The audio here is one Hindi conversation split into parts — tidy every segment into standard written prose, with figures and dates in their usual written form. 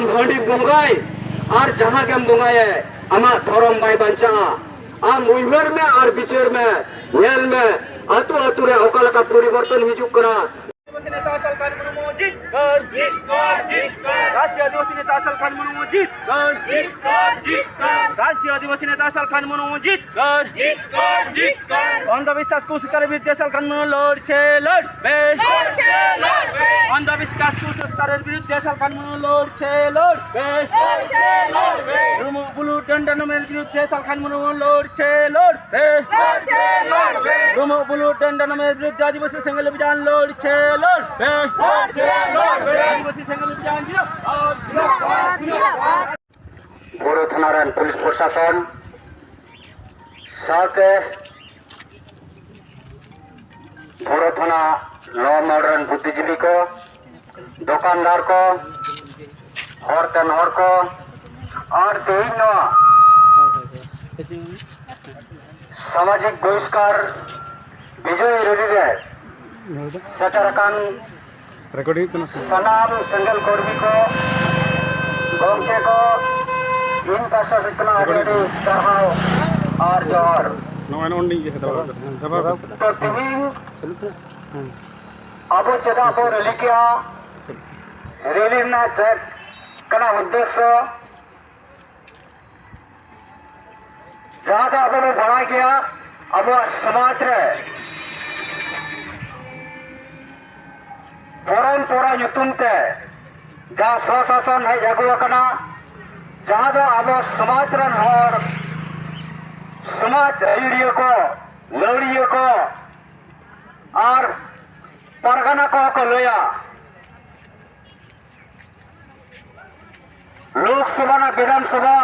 आम हंडी बंगाई और जहां गेम बंगाए आमा धर्म बाय बंचा आम उइहर में और बिचार में नेल में अतु अतु रे ओका लका परिवर्तन हिजुक करा नेता असल खान मुर्मू जीत कर राष्ट्रीय आदिवासी नेता असल खान मुर्मू जीत कर राष्ट्रीय आदिवासी नेता असल खान मुर्मू जीत कर अंधविश्वास कुसंस्कार विरुद्ध असल खान मुर्मू लड़छे अंधविश्वास कुसंस्कार विरुद्ध असल खान मुर्मू लड़छे बुलू दंडन में विरुद्ध असल खान मुर्मू लड़छे बुलू दंडन में विरुद्ध आदिवासी संघ अभियान लड़छे बोरो थाना पुलिस प्रशासन साथे बोरो थाना लॉ मॉडर्न बुद्धिजीवी को दुकानदार को हरतेन हर को और तेईन सामाजिक बहिष्कार विजय रैली सेटरकान सनाम सेंगल कर्मी को गोमके को इन प्रशासक साराव और जोहर तो तिहिन अब चेदा को रैली किया रैली ना चेक कना उद्देश्य जहाँ तक अब बढ़ा गया अब समाज रे परंपरा नुतुमते जहाँ स्वशासन है अगुआकना जहाँ दो अब समाज रन हर समाज आयुरिया को लड़िया को और परगना को लया लोकसभा ना विधानसभा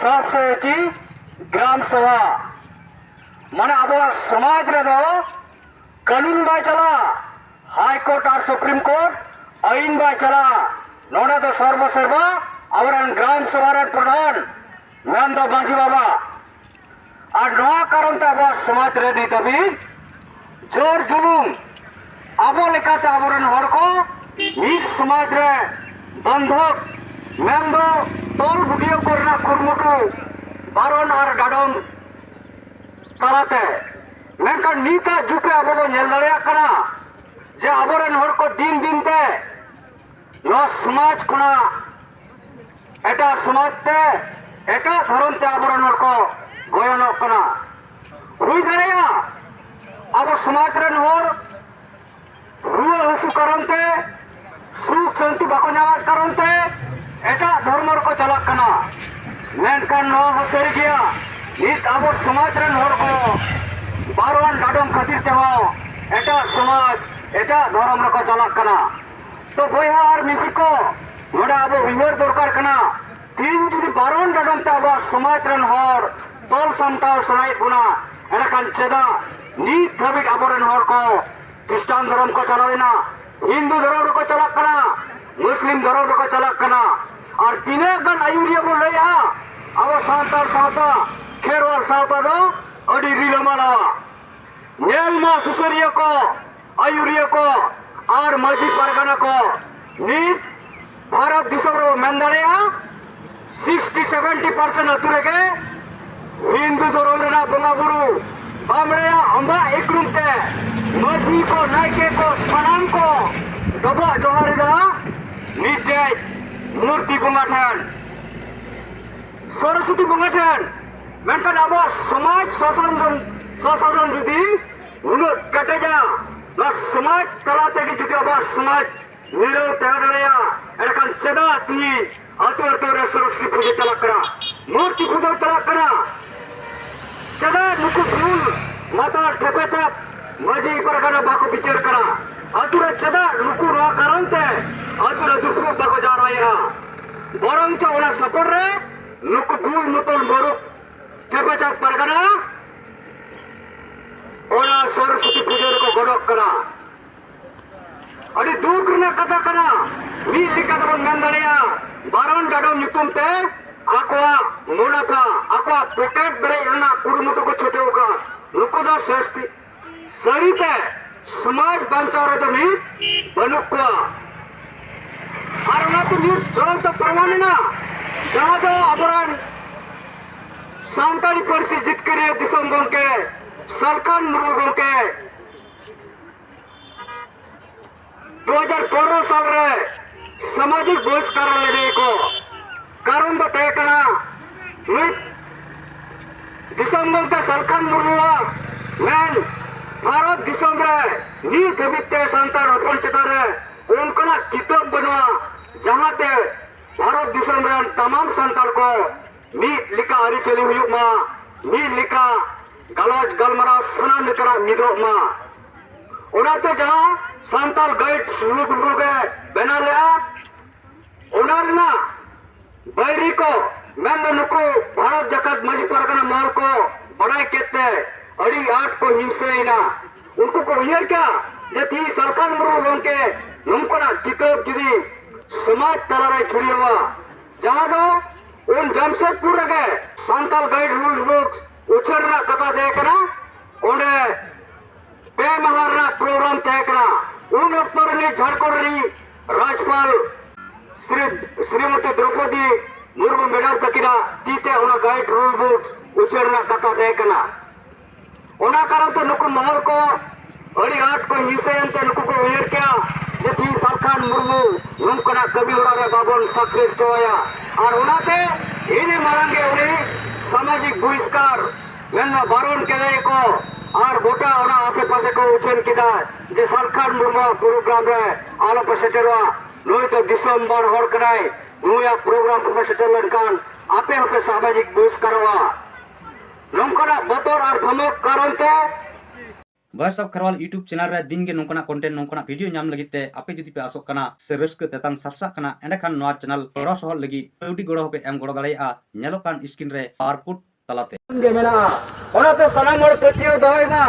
सबसे अच्छी ग्राम सभा माने अब समाज रे दो कानून बाय चला हाई कोर्ट और सुप्रीम कोर्ट आईन बाय चला नोड़ा तो सर्वसर्वा अवरन ग्राम सभा प्रधान नाम दो मांझी बाबा और नवा कारण ते अब समाज रे नी तभी जोर जुलूम अब लेकाते अवरन हर को मीर समाज रे बंधक मेन दो तोल बुटियो करना कुरमुटु बारन और डाडन तालाते मेनका नीता जुके अब बो नेल दाड़ेया कना जे अबरन हर को दिन दिन ते नो समाज कोना एटा समाज ते एटा धर्म ते अबरन हर को गोयनो कना रुई दाड़ेया अब समाज रन हर रुआ हसु कारण ते सुख शांति बाको नामात कारण ते एटा धर्म को चला कना मेनकान नो हसर गया इत अब समाज रन हर को बारवान डाडम खातिर ते हो एटा समाज एटा धर्म रको चला कना तो बयहा और मिसी को नोडा अब उइहर दरकार कना तीन जुदी बारवान डाडम ते अब समाज रन हर तोल सामटाव सनाय बुना एडाखान चेदा नीत धाबित अबरन हर को क्रिश्चियन धर्म को चलावेना हिंदू धर्म को चला कना मुस्लिम धर्म को चला कना और तीने गन आयुरिया बो लया अब सांतार सावता खेरवाल सावता दो अडी रिलमालावा नेलमा सुसरिया को आयुरिया को और माझी परगना को नीत भारत दिसम रो मेंदड़ेया 60-70% अतुरे के हिंदू धर्म रे ना बंगा बुरु बामड़ेया अंबा एकरुम ते माझी को नायके को सनाम को डबा जोहारिदा नीते मूर्ति बंगा ठन सरस्वती बंगा ठन मेनकान अब समाज स्वशासन जुदी उन्नत कटे जा ना समाज तलाते की जुदी अब समाज नीलो तहदड़ेया एडकान चेदा ती अतु अतु रे सरस्वती पूजा चला करा मूर्ति पूजा चला करा चेदा नुकु फूल माता ठेपेचा माझी परगना बाको विचार करा अतु रे चेदा नुकु रो कारण ते अतु रे दुखु बाको जा रहा है बरंग च ओना सपोर्ट रे नुकु फूल मुतल मोरु ठेपेचा परगना ओना सरस्वती पूजा को गडक करा अड़ी दुख रना कथा कना मी लिखा तो मेंदड़ेया बारन डाडम नितुम ते आकवा मोनाका आकवा पॉकेट बरे रना कुरुमुटु को छोटे होगा नुको दा सस्ती सरिते समाज बंचाव रे तो मी बनुक्वा और उनाते न्यूज ज्वलंत प्रमाण ना जहां दो अबरान सांताली पार्सी जितकरिया दिसम गंके सलखान मुर्मू गंके 2015 साल रे सामाजिक बहिष्कार लगे को कारण दो तय कना दिसम गंके सलखान मुर्मू मैन भारत दिसम रे नी धबिते सांताल हपन चितान रे उनकना किताब बनवा जहां ते भारत दिसम रे तमाम सांताल को मीट लिका अरी चली हुई मा मीट लिका गलौज गलमरा सना निकरा मिदो मा उनाते जहां सांताल गाइड शुरू गुरुगे बना लिया उनारना बैरी को मैं नुको भारत जकत मजी परगना माल को बड़ाई केते अड़ी आठ को हिंसे ना उनको को हियर क्या जति सरकार मुरुगों के नुमको ना किताब जुदी समाज तलारे छुड़ी हुआ जहां दो उन जमशेदपुर के सांताल गाइड रूल्स बुक्स उछरना कथा देखना उन्हें पे महारना प्रोग्राम देखना उन अक्तर ने झारखंडी राज्यपाल श्रीमती द्रौपदी मुर्मू मैडम तकिरा तीते उन गाइड रूल बुक्स उछरना कथा देखना उना कारण तो नुकु महल को अड़ी आठ को हिस्से अंते नुकु को उयर क्या जति सरकार मुर्मू नुमकना कवि होरा बाबन सक्सेस होया और उनाते इने मांगे उन्हें सामाजिक बहिष्कार मेना बारण के को और गोटा उना आसे पासे को उछन किदा जे सरकार मुर्मू प्रोग्राम रे आलो पसेटरवा नोय तो दिसंबर हर कराय नोया प्रोग्राम को पसेटर लनकान आपे आपे सामाजिक बहिष्कारवा नोंकना बतौर और धमक कारण ते voice of Kharwal YouTube channel रे दिन के नोंकना कंटेंट नोंकना वीडियो नाम लगी ते आपे जुदी पे आसोक कना से रस्क तेतांग सरसा कना एंडे खान नोआ चैनल गड़ो सहल लगी कौडी गड़ो पे एम गड़ो दाड़ेया नेलो कान स्क्रीन रे पावरपुट तलाते गे मेना ओनाते सनाम हर तथियो दहयना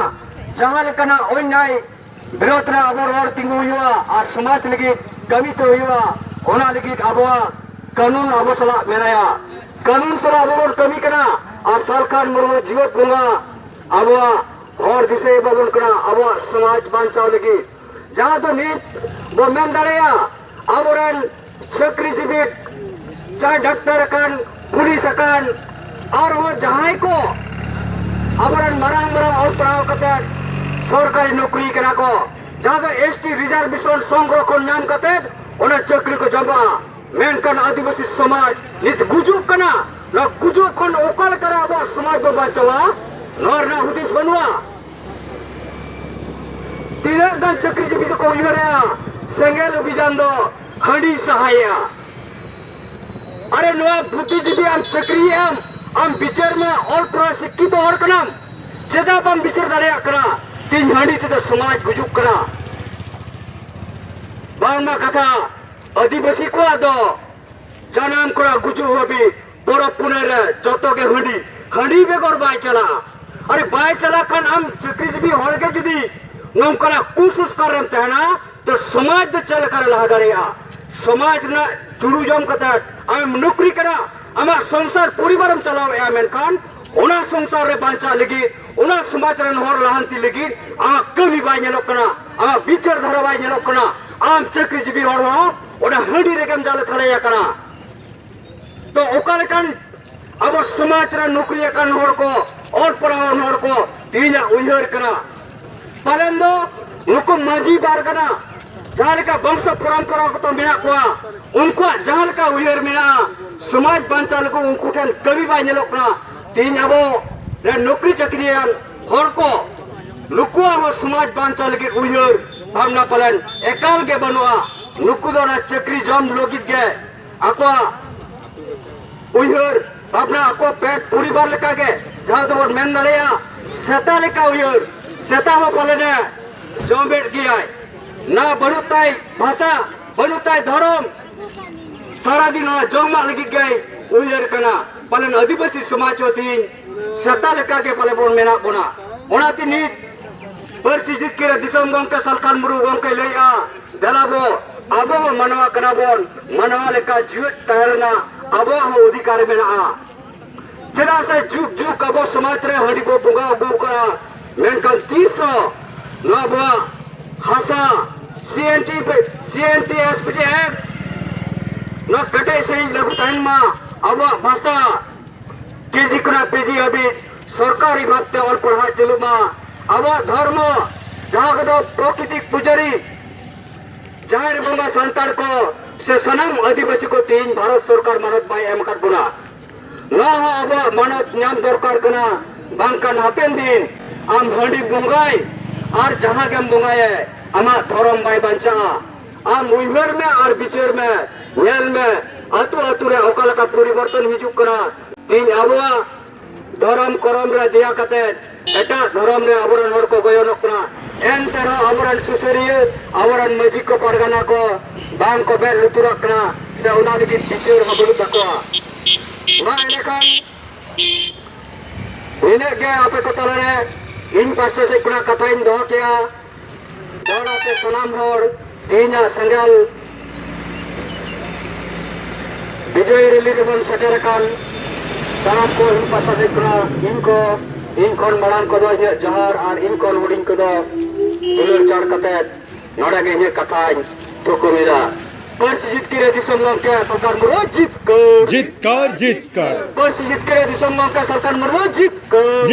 जहां लेकना अन्याय विरोध रे अब रोड तिंगु हुआ और समाज लगी कमी तो हुआ ओना लगी अबवा कानून अब सला मेनाया कानून सला अब कमी कना और सरकार मुर्मू जीवत बुंगा अबवा और दिसे बाबन कना अब समाज बांचाव लगी जहां तो नीत वो मेन दाड़ेया अबरन चक्री जीवित चाहे डॉक्टर कान पुलिस कान और वो जहां को अबरन मरांग मरांग और पढ़ाओ कते सरकारी नौकरी कना को जहां तो एसटी रिजर्वेशन संरक्षण नाम कते ओना चक्री को जमा मेन कन आदिवासी समाज नित गुजुब कना न गुजुब खन ओकल करा अब समाज को बचावा नर ना हुदिस बनवा तीन गन चक्री जीवित को इहरा सेंगेल अभियान दो हंडी सहाया अरे नोआ बुद्धिजीवी आम चक्री आम विचार में और शिक्षित तो और कना चेदा बम विचार दाड़ेया कना तीन हंडी ते समाज गुजुब कना बांगमा कथा आदिवासी को आदो जनाम करा गुजु होबी बड़ा पुने रे जतो के हंडी बेगर बाय चला अरे बाय चला खान हम चक्री जीवी हर के जुदी नमकना कोशिश करम तहना तो समाज दे चल कर लहा दाड़ेया समाज ना जुड़ू जम कता हम नौकरी करा आमा संसार परिवारम चलाव या मेनखान ओना संसार रे बांचा लगी ओना समाज रे हर लहांती लगी आमा कमी बाय नेलो कना आमा विचार धारा बाय नेलो कना आम चक्री जीवी हर हो ओना हंडी रे केम जाले थलेया कना तो ओकाले कान अब समाज रे नौकरी कान हर को और पढ़ाव हर को तीना उयहर कना पालन दो उनको माजी बार कना जहां का वंश परंपरा को तो मेना को उनको जहां का उयहर मेना समाज बांचाल को उनको ठन कवि बाय नेलो कना तीन अबो रे नौकरी चाकरी हर को नुको अब समाज बांचाल के उयहर भावना पालन एकाल के बनवा नुको दो ना चक्री जम लोगित के आको उयहर अपना आको पेट परिवार लेका के जहां तो मेन दाड़ेया सेता लेका उयहर सेता हो पालने जमेट गया ना बनुताई भाषा बनुताई धर्म सारा दिन जमा लगी गए उयहर कना पालन आदिवासी समाज होती सेता लेका के पाले बोन मेना बोना ओनाती नीत परिस्थिति के दिसम गंके सरकार मुरु गंके लेया देलाबो अबो मनवा कना बोन मनवा लेका जीवित तहरना अबो हम अधिकार मेना चेदा से जुग जुग अबो समाज रे हंडी को बुंगा बुकरा मेनकान 300 नबा हासा सीएनटी एसपीटी एक्ट ᱱᱚᱣᱟ ᱠᱮᱴᱮᱡ ᱥᱟᱺᱦᱤᱡ ᱞᱟᱹᱜᱩ ᱛᱟᱦᱮᱱ ᱢᱟ ᱟᱵᱚᱣᱟᱜ ᱵᱷᱟষᱟ केजी खना पेजी हाबी सरकारी भावते ऑल पढ़ा चलू मा आवा धर्म जहाँ कदो प्राकृतिक पुजारी जाहिर बंगा संतान को से सनम आदिवासी को तीन भारत सरकार मानत बाय एम कर बुना ना हो आवा मानत नाम दरकार कना बांकन हापेन दिन आम हंडी बुंगाई और जहाँ के हम बुंगाए अमा धर्म बाय बंचा आम उइहर में और बिचर में वेल में अतु अतु रे ओकल का परिवर्तन हिजुक कना तीन आबुआ धर्म करम रे दिया कते एटा धर्म रे आबरन हर को गयनक कना एन तरह आबरन सुसरिय आबरन मजी को परगना को बांग को बेल लुतुरक कना से उना लगी टीचर हबलु तकवा मा एनेखान इने के आपे को तलरे इन पासे से कुना कथा इन दो केया दोना के सलाम हर तीना संगल विजय रिली रिबन सटेरकान साराम को इन पासा देखना इनको मरान को दो जहर और इनको हुडिंग को दो दुलर चार कते नोड़ा के ये कथा तो को मिला पर्स जीत के दिसम के सरकार मरो जीत कर जीत कर पर्स जीत के दिसम के सरकार मरो जीत कर